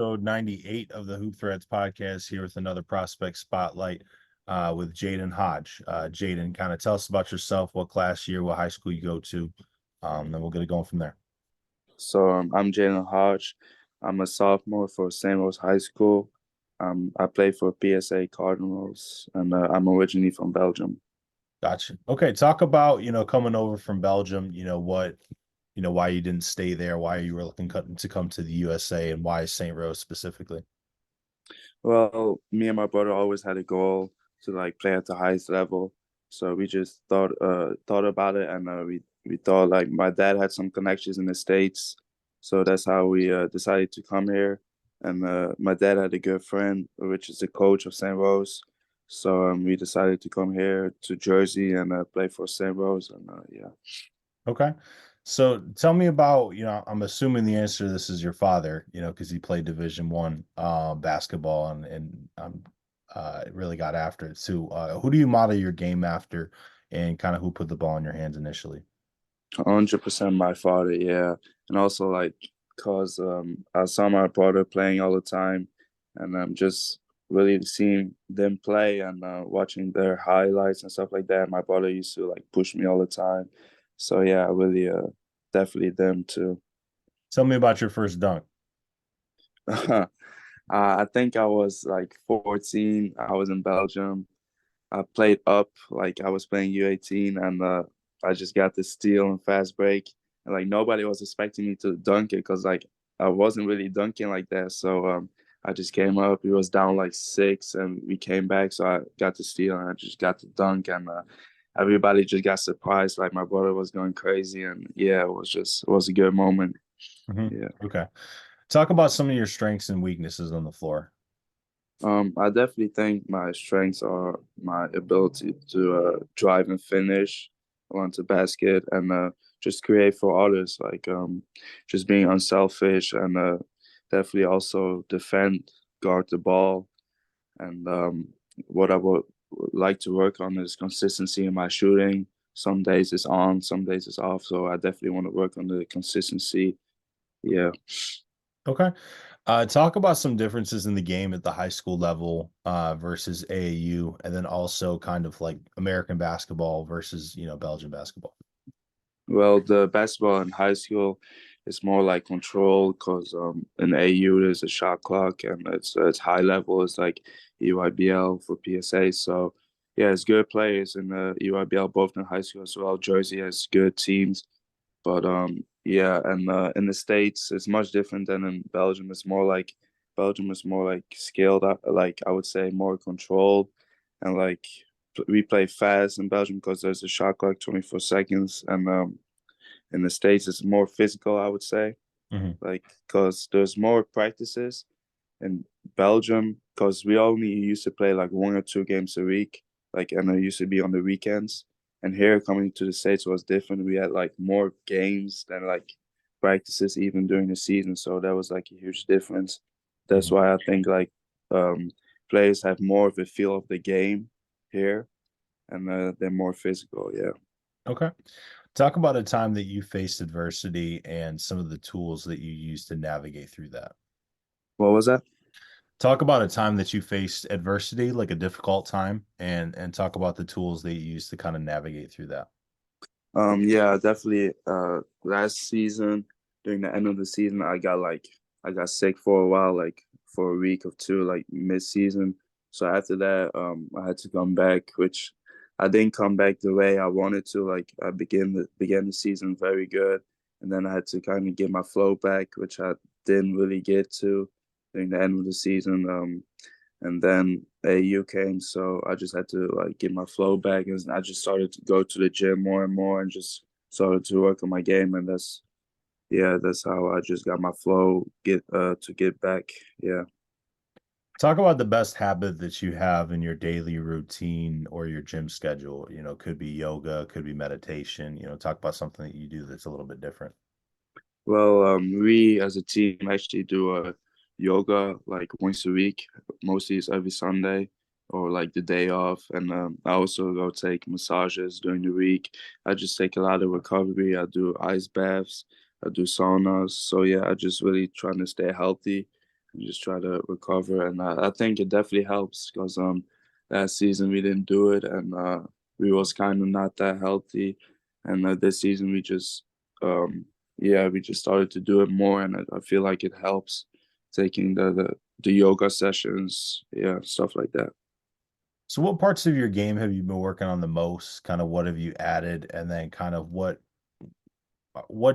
episode 98 of the Hoop Threads podcast here with another prospect spotlight with Jayden Hodge. Jayden, kind of tell us about yourself, what class year, what high school you go to, then we'll get it going from there. I'm Jayden Hodge. I'm a sophomore for St. Rose High School. I play for PSA Cardinals, and I'm originally from Belgium. Gotcha. Okay, talk about, coming over from Belgium, why you didn't stay there, why you were looking to come to the USA, and why St. Rose specifically. Well, me and my brother always had a goal to play at the highest level, so we just thought about it, and we thought my dad had some connections in the States, so that's how we decided to come here. And my dad had a good friend, which is the coach of St. Rose, so we decided to come here to Jersey and play for St. Rose, and yeah. Okay. So tell me about, I'm assuming the answer to this is your father, because he played Division 1 basketball and really got after it too. Who do you model your game after, and kind of who put the ball in your hands initially? 100% my father, yeah. And also cause I saw my brother playing all the time, and I'm just really seeing them play and watching their highlights and stuff like that. My brother used to push me all the time. So yeah, I really definitely them too. Tell me about your first dunk. I think I was 14. I was in Belgium. I played up, I was playing U18, and I just got the steal and fast break. And nobody was expecting me to dunk it because I wasn't really dunking like that. So I just came up. He was down 6, and we came back. So I got the steal and I just got the dunk, and everybody just got surprised. My brother was going crazy, and yeah, it was a good moment. Yeah. Okay. Talk about some of your strengths and weaknesses on the floor. I definitely think my strengths are my ability to drive and finish onto basket and just create for others, just being unselfish and definitely also defend, guard the ball. And what I would like to work on is consistency in my shooting. Some days it's on, some days it's off. So I definitely want to work on the consistency. Yeah. Okay. Talk about some differences in the game at the high school level versus AAU, and then also kind of like American basketball versus, Belgian basketball. Well, the basketball in high school is more control because in AU there's a shot clock and it's high level. It's like EYBL for PSA. So yeah, it's good players in the EYBL both in high school as well. Jersey has good teams, but yeah, and in the States it's much different than in Belgium. Belgium is more scaled up, I would say more controlled, and we play fast in Belgium because there's a shot clock 24 seconds, and in the States it's more physical, I would say, Mhm. because there's more practices in Belgium because we only used to play 1 or 2 games a week, and it used to be on the weekends. And here coming to the States was different. We had more games than practices even during the season. So that was a huge difference. That's Mhm. why I think um, players have more of a feel of the game here, and they're more physical. Yeah. Okay. Talk about a time that you faced adversity and some of the tools that you used to navigate through that. What was that? Talk about a time that you faced adversity, like a difficult time, and talk about the tools that you used to kind of navigate through that. Yeah, definitely. Last season, during the end of the season, I got sick for a while, for a week or two, mid season. So after that, I had to come back, which I didn't come back the way I wanted to. I began the season very good, and then I had to kind of get my flow back, which I didn't really get to during the end of the season. And then AU came, so I just had to get my flow back, and I just started to go to the gym more and more, and just started to work on my game, and that's how I just got my flow get back. Yeah. Talk about the best habit that you have in your daily routine or your gym schedule. Could be yoga, could be meditation. Talk about something that you do that's a little bit different. Well, we as a team actually do yoga once a week. Mostly it's every Sunday or the day off. And I also go take massages during the week. I just take a lot of recovery. I do ice baths. I do saunas. So yeah, I just really trying to stay healthy. and just try to recover. And I think it definitely helps because last season we didn't do it, and we was kind of not that healthy. And this season we just started to do it more, and I feel like it helps taking the yoga sessions, yeah, stuff like that. So what parts of your game have you been working on the most? Kind of what have you added? And then kind of what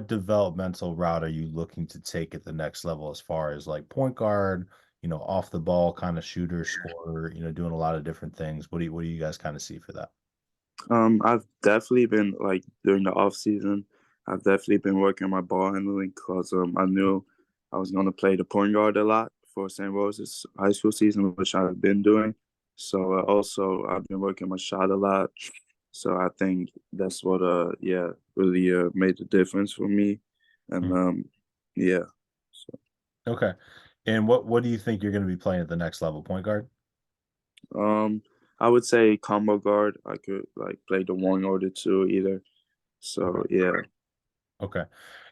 developmental route are you looking to take at the next level as far as like point guard, off the ball kind of shooter, scorer, doing a lot of different things. What do you guys kind of see for that? I've definitely been like during the off season. I've definitely been working on my ball handling because I knew I was going to play the point guard a lot for St. Rose's high school season, which I've been doing. So also I've been working my shot a lot. So I think that's what really made the difference for me, and Mm. yeah. So Okay. And what do you think you're going to be playing at the next level? Point guard? I would say combo guard. I could like play the one or the two either. Okay. So yeah. Okay.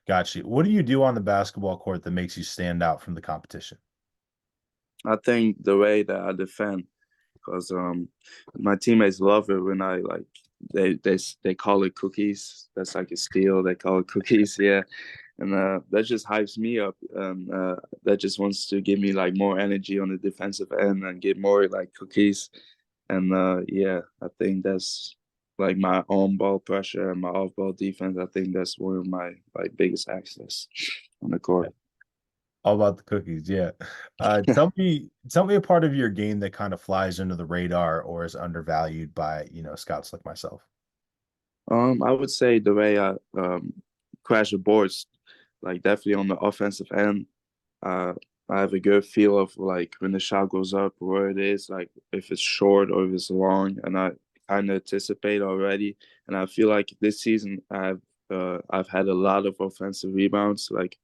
Got you. What do you do on the basketball court that makes you stand out from the competition? I think the way that I defend, because my teammates love it when I like they call it cookies. That's like a steal. They call it cookies, yeah, and that just hypes me up, and that just wants to give me like more energy on the defensive end and get more like cookies, and yeah, I think that's like my on ball pressure and my off ball defense. I think that's one of my like biggest access on the court. All about the cookies, yeah. Tell me a part of your game that kind of flies under the radar or is undervalued by, scouts like myself. I would say the way I crash the boards, like definitely on the offensive end, uh, I have a good feel of like when the shot goes up, where it is, like if it's short or if it's long, and I kind of anticipate already. And I feel like this season I've had a lot of offensive rebounds, like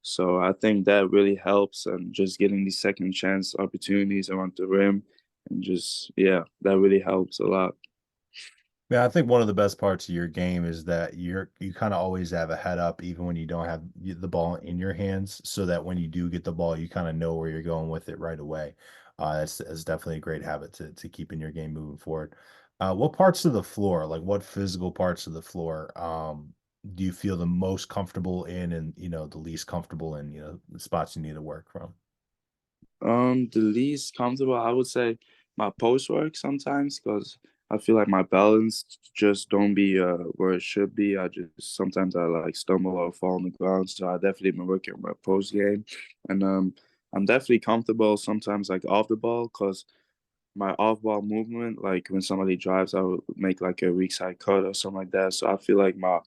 so I think that really helps, and just getting these second chance opportunities around the rim, and just yeah, that really helps a lot. Yeah, I think one of the best parts of your game is that you kind of always have a head up, even when you don't have the ball in your hands, so that when you do get the ball, you kind of know where you're going with it right away. That's definitely a great habit to keep in your game moving forward. What parts of the floor, like what physical parts of the floor, do you feel the most comfortable in, and the least comfortable in, the spots you need to work from? The least comfortable, I would say my post work sometimes because I feel like my balance just don't be where it should be. I just sometimes I like stumble or fall on the ground. So I definitely been working on my post game, and I'm definitely comfortable sometimes like off the ball because my off ball movement, like when somebody drives, I would make like a weak side cut or something like that. So I feel like my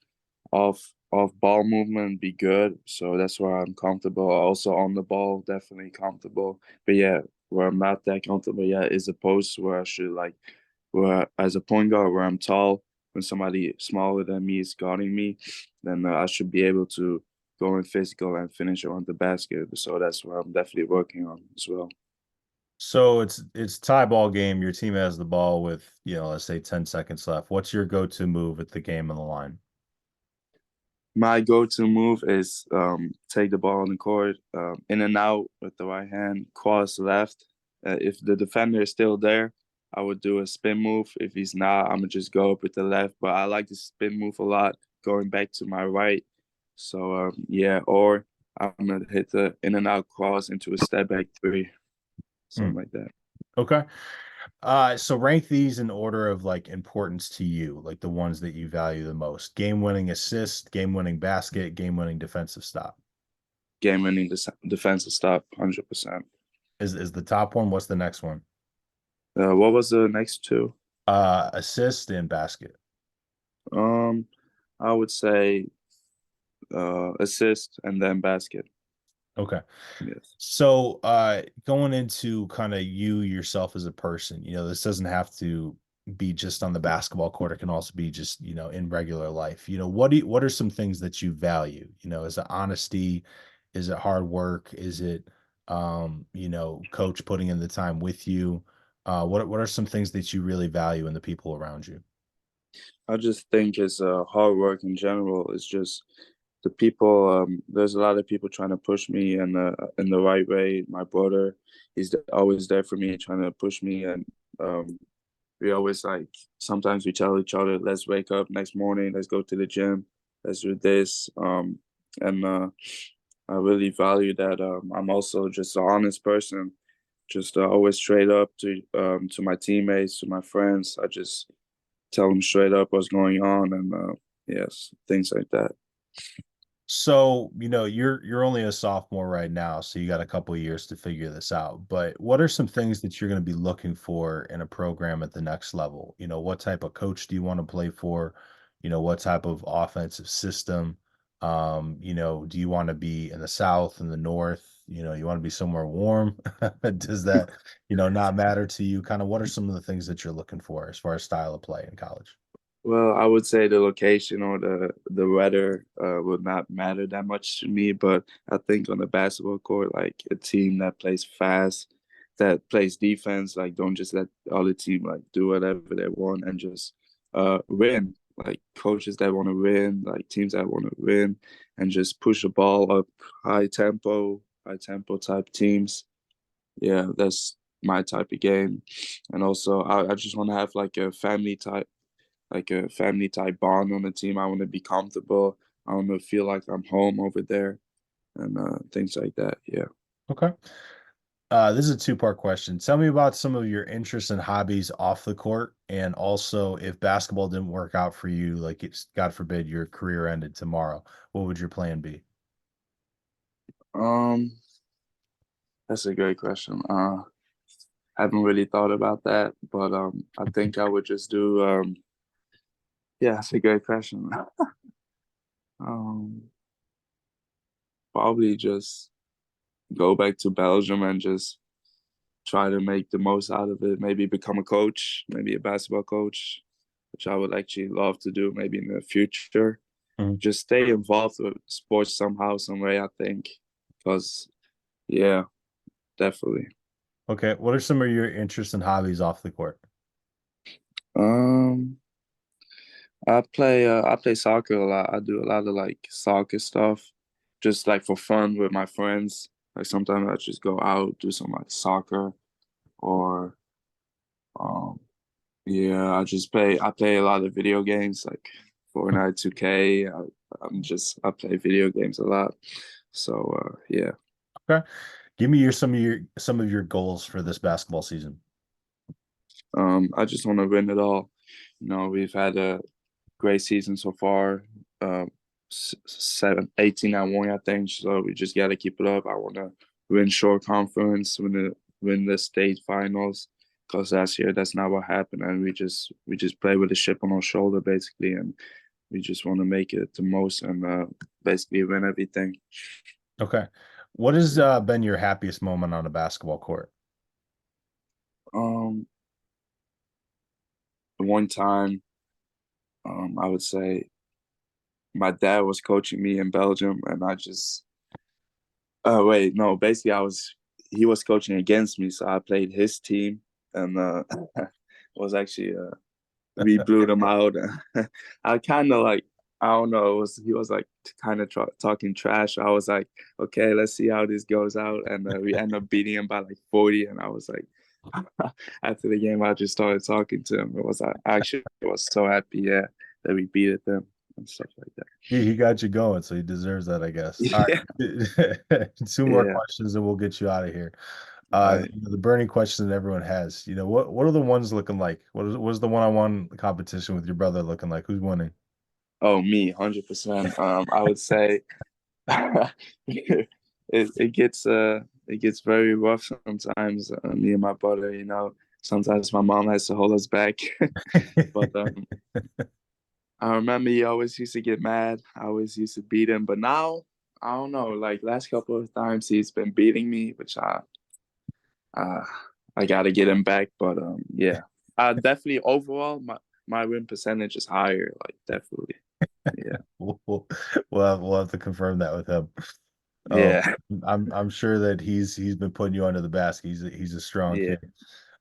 off ball movement be good. So that's where I'm comfortable. Also on the ball, definitely comfortable. But yeah, where I'm not that comfortable yet is the post where I should like where as a point guard where I'm tall, when somebody smaller than me is guarding me, then I should be able to go in physical and finish around the basket. So that's where I'm definitely working on as well. So it's tie ball game. Your team has the ball with, let's say 10 seconds left. What's your go-to move at the game on the line? My go-to move is take the ball on the court, in and out with the right hand, cross left. If the defender is still there, I would do a spin move. If he's not, I'm gonna just go up with the left. But I like the spin move a lot, going back to my right. So yeah, or I'm gonna hit the in and out cross into a step back three, Hmm. something like that. Okay. So rank these in order of like importance to you, like the ones that you value the most. Game-winning assist, game-winning basket, game-winning defensive stop. Game winning defensive stop, 100%. Is the top one? What's the next one? What was the next two? Assist and basket. Um, I would say assist and then basket. Okay. Yes. So, going into kind of you yourself as a person, this doesn't have to be just on the basketball court. It can also be just, in regular life. What are some things that you value? Is it honesty? Is it hard work? Is it, coach putting in the time with you? What are some things that you really value in the people around you? I just think it's hard work in general. It's just the people, there's a lot of people trying to push me in the right way. My brother, he's always there for me, trying to push me, and um, we always like sometimes we tell each other, let's wake up next morning, let's go to the gym, let's do this. And I really value that. I'm also just an honest person, just always straight up to my teammates, to my friends. I just tell them straight up what's going on, and yes, things like that. So, you're only a sophomore right now, so you got a couple of years to figure this out. But what are some things that you're going to be looking for in a program at the next level? What type of coach do you want to play for? What type of offensive system? Do you want to be in the South, in the North? You want to be somewhere warm? Does that, not matter to you? Kind of what are some of the things that you're looking for as far as style of play in college? Well, I would say the location or the weather would not matter that much to me, but I think on the basketball court, like a team that plays fast, that plays defense, like don't just let the other team like do whatever they want and just win. Like coaches that want to win, like teams that want to win, and just push the ball up, high tempo type teams. Yeah, that's my type of game. And also, I just want to have like a family type bond on the team. I want to be comfortable. I want to feel like I'm home over there and things like that. Yeah. Okay. This is a two-part question. Tell me about some of your interests and hobbies off the court, and also if basketball didn't work out for you, like it's God forbid your career ended tomorrow, what would your plan be? Um, that's a great question. I haven't really thought about that, but I think I would just do yeah, that's a great question. Um, Probably just go back to Belgium and just try to make the most out of it. Maybe become a coach, maybe a basketball coach, which I would actually love to do maybe in the future. Mhm. Just stay involved with sports somehow, some way, I think. Because, yeah, definitely. Okay. What are some of your interests and hobbies off the court? Um, I play soccer a lot. I do a lot of like soccer stuff, just like for fun with my friends. Like sometimes I just go out, do some like soccer or um yeah, I play a lot of video games like Fortnite, 2K. I play video games a lot. So yeah. Okay. Give me some of your goals for this basketball season. I just want to win it all. We've had a great season so far. 18-1, I think. So we just got to keep it up. I want to win short conference, win the state finals. Because last year that's not what happened, and we just play with a chip on our shoulder basically, and we just want to make it the most and basically win everything. Okay. What has been your happiest moment on a basketball court? Um, One time, I would say my dad was coaching me in Belgium, and I just wait, no, basically he was coaching against me, so I played his team and was actually we blew them out. I kind of like I don't know, he was like kind of talking trash. I was like, okay, let's see how this goes out, and we ended up beating him by like 40, and I was like. After the game, I just started talking to him. It was I actually was so happy, yeah, that we beat them and stuff like that. He got you going, so he deserves that, I guess. All Yeah, right. Two more yeah. questions and we'll get you out of here. All right. The burning question that everyone has, what are the ones looking like? What's the one-on-one competition with your brother looking like? Who's winning? Oh, me, 100%. I would say it gets very rough sometimes. Me and my brother, sometimes my mom has to hold us back. But I remember he always used to get mad. I always used to beat him. But now I don't know. Like last couple of times he's been beating me, which uh, I got to get him back. But yeah, definitely overall my win percentage is higher. Like definitely, yeah, We'll have to confirm that with him. Um, yeah, I'm sure that he's been putting you under the basket. He's a strong yeah. kid.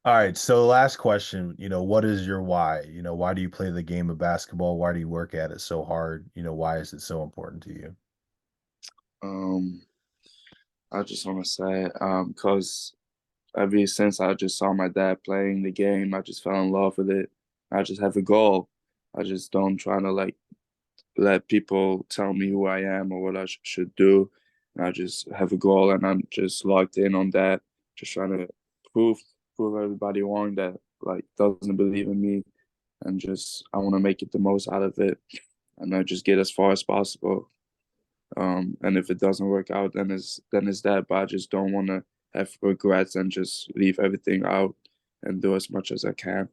All right, so last question, what is your why? Why do you play the game of basketball? Why do you work at it so hard? Why is it so important to you? Um, I just want to say, because ever since I just saw my dad playing the game, I just fell in love with it. I just have a goal. I just don't try to like let people tell me who I am or what I should do. And I just have a goal, and I'm just locked in on that. Just trying to prove prove everybody wrong that like doesn't believe in me, and just I want to make it the most out of it, and I just get as far as possible. And if it doesn't work out, then it's that. But I just don't want to have regrets and just leave everything out and do as much as I can.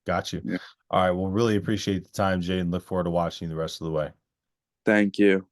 Got you. Yeah. All right. Well, really appreciate the time, Jay, and look forward to watching you the rest of the way. Thank you.